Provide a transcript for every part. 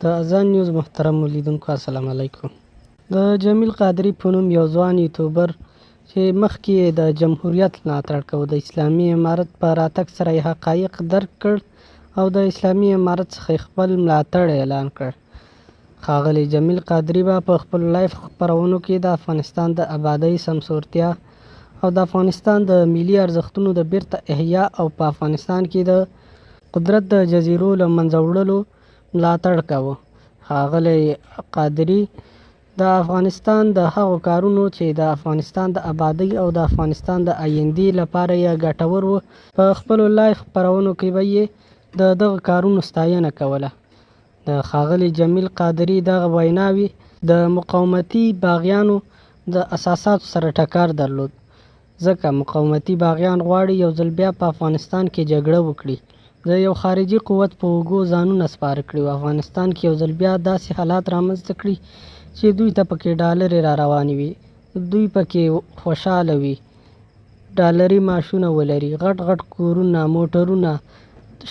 د اذان نیوز محترم لیدونکو السلام علیکم. د جمیل قادري په نوم یو ځوان یوټیوبر چې مخکې یې د جمهوریت ملاتړ کاوه، د اسلامي امارت په راتګ سره یې حقایق درک کړ او د اسلامي امارت څخه خپل ملاتړ اعلان کړ. ښاغلی جمیل قادري به په خپلو لایف خپرونو کې د افغانستان د ابادۍ سمسورتیا او د افغانستان د ملي ارزښتونو د بیرته احیا او په افغانستان کې د قدرت د جزیرو له منځه وړلو ملاتړ کاوه. ښاغلی قادري د افغانستان د هغو کارونو چې د افغانستان د ابادۍ او د افغانستان د آیندې لپاره یې ګټور و، په خپلو لایف خپرونو کې به یې د دغه کارونو ستاینه کوله. د ښاغلي جمیل قادري دغه ویناوې د مقاومتي باغیانو د اساساتو سره ټکر درلود، ځکه مقاومتي باغیان غواړي یو ځل بیا په افغانستان کې جګړه وکړي، د یو خارجي قوت په اوږو ځانونه سپاره کړي او افغانستان کې یو ځل بیا داسې حالات رامنځته کړي چې دوی ته پکې ډالرې را روانې وي، دوی پکې خوشحاله وي، ډالري معاشونه ولري، غټ غټ کورونه، موټرونه،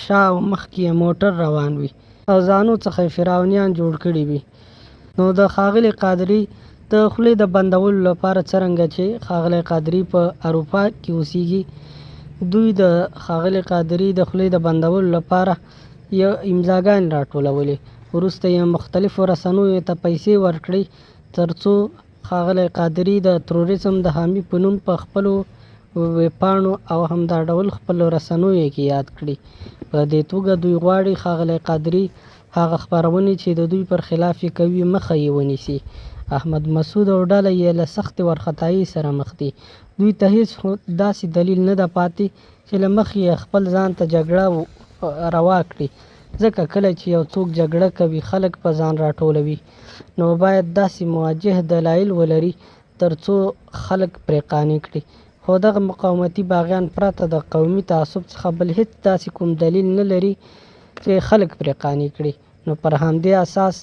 شا او مخکې موټر روان وي او ځانو څخه فرعونیان جوړ کړي وي. نو د ښاغلي قادري د خولې د بندولو لپاره څرنګه چې ښاغلی قادري په اروپا کې اوسیږي، دوی د ښاغلي قادري د خولې د بندولو لپاره یو امضاګانې راټولولې، وروسته یې مختلفو رسنیو ته پیسې ورکړې تر څو ښاغلی قادري د تروریزم د حامي په نوم په خپلو ویبپاڼو او همدا ډول خپلو رسنیو کې یاد کړي. په دې توګه دوی غواړي ښاغلی قادري هغه خپرونې چې د دوی پر خلاف یې کوي مخه یې ونیسي. احمد مسعود او ډله یې له سختې وارخطایي سره مخ دي. دوی ته هیڅ داسې دلیل نه ده پاتې چې له مخې یې خپل ځان ته جګړه روا کړي، ځکه کله چې یو څوک جګړه کوي خلک په ځان راټولوي، نو باید داسې مواجه دلایل ولري تر څو خلک پرې قانع کړي. خو دغه مقاومتي باغیان پرته د قومي تعصب څخه بل هیڅ داسې کوم دلیل نه لري چې خلک پرې قانع کړي، نو پر همدې اساس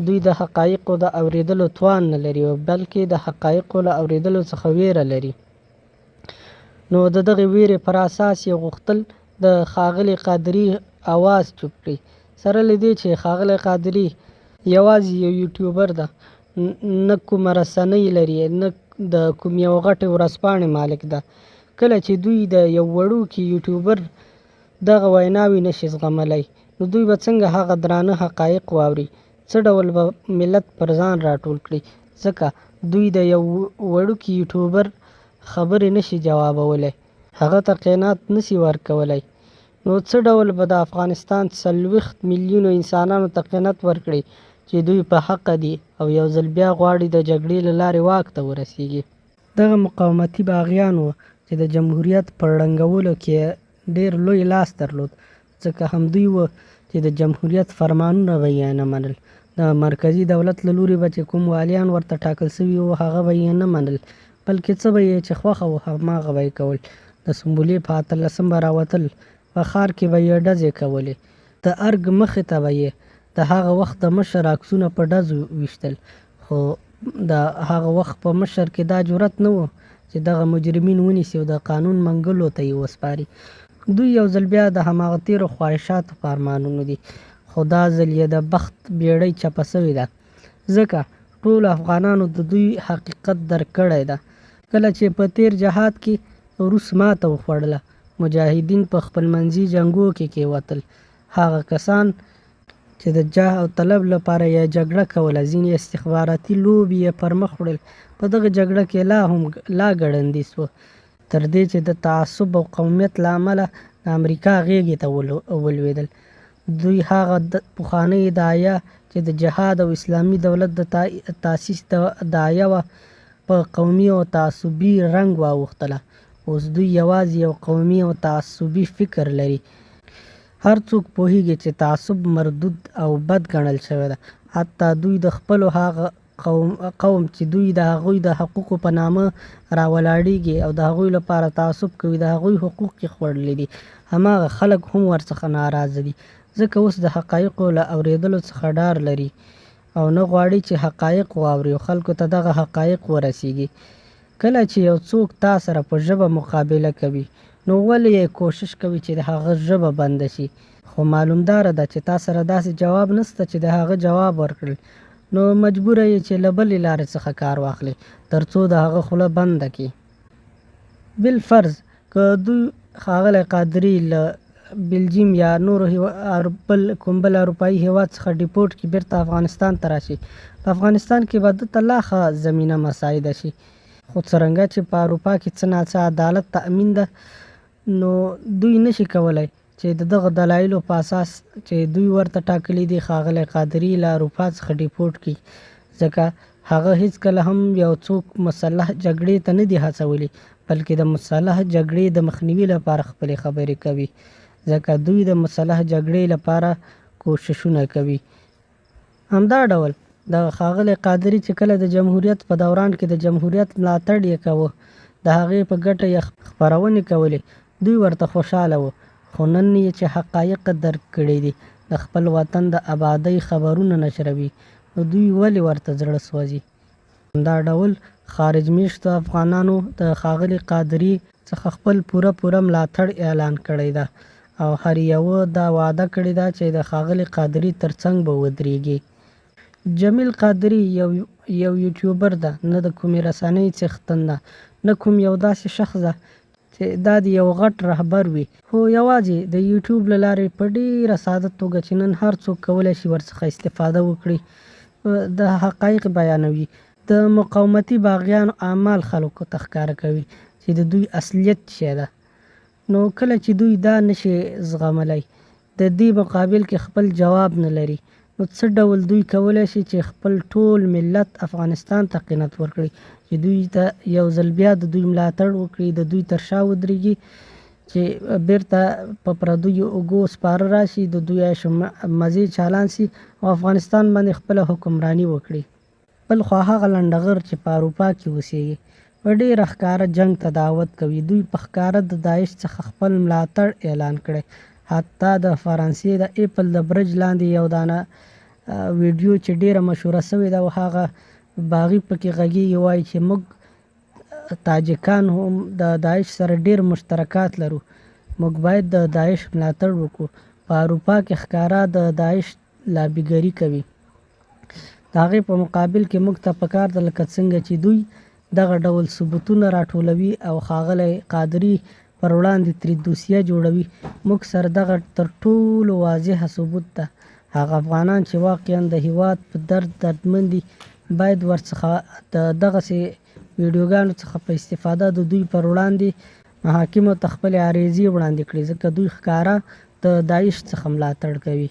دوی د حقایقو د اورېدلو توان نه لري او بلکې د حقایقو له اورېدلو څخه ویره لري. نو د دغې ویرې پر اساس یې غوښتل د ښاغلي قادري اواز چوپ کړي، سره له دې چې ښاغلی قادري یوازې یو یوټیوبر ده، نه کومه رسنۍ لري، نه د کوم یو غټې ورځپاڼې مالک ده. کله چې دوی د یو وړوکي یوټیوبر دغه ویناوې نشي زغملی، نو دوی به څنګه هغه درانه حقایق واوري، څه ډول به ملت پر ځان راټول کړي، ځکه دوی د یو وړوکي یوټیوبر خبرې نشي جوابولی، هغه ته قناعت نشي ورکولی، نو څه ډول به د افغانستان 40 میلیونو انسانانو ته قناعت ورکړي چې دوی په حقه دي او یو ځل بیا غواړي د جګړې له لارې واک ته ورسیږي. دغه مقاومتي باغیان وو چې د جمهوریت په ړنګولو کې ډېر لوی لاس درلود، ځکه همدوی وو چې د جمهوریت فرمانونه به یې نه منل، د مرکزي دولت له لوري به چې کوم والیان ورته ټاکل سوي وو هغه به یې نه منل، بلکې څه به یې چې خوښه وو هماغه به یې کول. د سنبلې په 18 به راوتل، په ښار کې به یې ډزې کولې، د ارګ مخې ته به یې د هغه وخت د مشر عکسونه په ډزو ویشتل، خو د هغه وخت په مشر کې دا جرأت نه و چې دغه مجرمین ونیسي او د قانون منګلو ته یې وسپاري. دوی یو ځل بیا د هماغه تیرو خواهشاتو په ارمانونو دي، خو دا ځل یې د بخت بیړۍ چپه سوې ده، ځکه ټولو افغانانو د دوی حقیقت درک کړی ده. کله چې په تیر جهاد کې روس ماته وخوړله، مجاهدین په خپلمنځي جنګو کې کېوتل، هغه کسان چې د جاه او طلب لپاره یې جګړه کوله، ځینې استخباراتي لوبې یې پر مخ وړل، په دغه جګړه کې لا ګړندي سوه، تر دې چې د تعصب او قومیت له امله د امریکا غېږې ته ولوېدل. دوی هغه پخوانۍ ادعایه چې د جهاد او اسلامي دولت د تاسیس ادعایه وه په قومي او تعصبي رنګ واوښتله. اوس دوی یوازې یو قومي او تعصبي فکر لري. هر څوک پوهیږي چې تعصب مردود او بد ګڼل شوی ده، حتی دوی د خپلو هغه قوم چې دوی د هغوی د حقوقو په نامه راولاړېږي او د هغوی لپاره تعصب کوي، د هغوی حقوق یې خوړلي دي، هماغه خلک هم ورڅخه ناراضه دي، ځکه اوس د حقایقو له اورېدلو څخه ډار لري او نه غواړي چې حقایق واوري او خلکو ته دغه حقایق ورسیږي. کله چې یو څوک تا سره په ژبه مقابله کوي، نو ولې یې کوشش کوي چې د هغه ژبه بنده شي، خو خو معلومداره ده چې تا سره داسې جواب نشته چې د هغه جواب ورکړي، نو مجبوره یې چې له بلې لارې څخه کار واخلي تر څو د هغه خوله بنده کړي. بالفرض که دوی ښاغلی قادري له بلجیم یا نورو کوم بل اروپایي هیواد څخه ډیپورټ کړي بیرته افغانستان ته راشي، په افغانستان کې به دته لا ښه زمینه مساعده شي. خو څرنګه چې په اروپا کې څه ناڅه عدالت تأمین ده، نو دوی نشي کولی چې د دغه دلایلو په اساس چې دوی ورته ټاکلي دي ښاغلی قادري له اروپا څخه ډیپورټ کړي، ځکه هغه هیڅکله هم یو څوک مسلح جګړې ته نه دي هڅولي، بلکې د مسلح جګړې د مخنیوي لپاره خپلې خبرې کوي، ځکه دوی د مسلح جګړې لپاره کوششونه کوي. همدا ډول د ښاغلی قادري چې کله د جمهوریت په دوران کې د جمهوریت ملاتړ یې کوه، د هغې په ګټه یې خپرونې کولې، دوی ورته خوشحاله وو. خو نن یې چې حقایق درک کړي دي، د خپل وطن د آبادۍ خبرونه نشروي، نو دوی ولې ورته زړه سوځي. همدا ډول خارج میشتو افغانانو د ښاغلي قادري څخه خپل پوره ملاتړ اعلان کړی ده او هر یوه دا وعده کړې ده چې د ښاغلي قادري ترڅنګ به ودرېږي. جمیل قادري یو یوټیوبر ده، نه د کومې رسنۍ څښتن ده، نه کوم یو داسې شخص ده چې دا د یو غټ رهبر وي، خو یوازې د یوټیوب له لارې په ډېره ساده توګه چې نن هر څوک کولی شي ورڅخه استفاده وکړي د حقایق بیانوي. د مقاومتي باغیانو اعمال خلکو ته ښکاره کوي چې د دوی اصلیت څه ده. نو کله چې دوی دا نشي زغملی، د دې مقابل کې خپل جواب نه لري، نو څه ډول دوی کولی شي چې خپل ټول ملت افغانستان ته قناعت ورکړي، چې دوی ته یو ځل بیا د دوی ملاتړ وکړي، د دوی تر شا ودرېږي، چې بیرته په پردیو اوږو سپاره راشي، د دوی عیش و مزې چالان سي او افغانستان باندې خپله حکمراني وکړي. بل خوا هغه لنډغر چې په اروپا کې اوسېږي په ډېره ښکاره جنګ ته دعوت کوي. دوی په ښکاره د داعش څخه خپل ملاتړ اعلان کړی. حتی د فرانسې د ایپل د برج لاندې یو دانه ویډیو چې ډېره مشهوره سوې ده او هغه باغي پکې غږېږي، وایي چې موږ تاجکان هم د داعش سره ډېر مشترکات لرو، موږ باید د داعش ملاتړ وکړو. په اروپا کې ښکاره د داعش لابیګري کوي. د هغې په مقابل کې موږ ته پکار ده لکه څنګه چې دوی دغه ډول ثبوتونه راټولوي او ښاغلی قادري پر وړاندې ترې دوسیه جوړوي. موږ سره دغه تر ټولو واضحه ثبوت ده. هغه افغانان چې واقعا د هیواد په دردمند دي باید ورڅخه د دغسې ویډیوګانو څخه په استفاده د دوی پر وړاندې محاکمو ته خپلې عریضې وړاندې کړي، ځکه دوی ښکاره د داعش څخه ملاتړ کوي.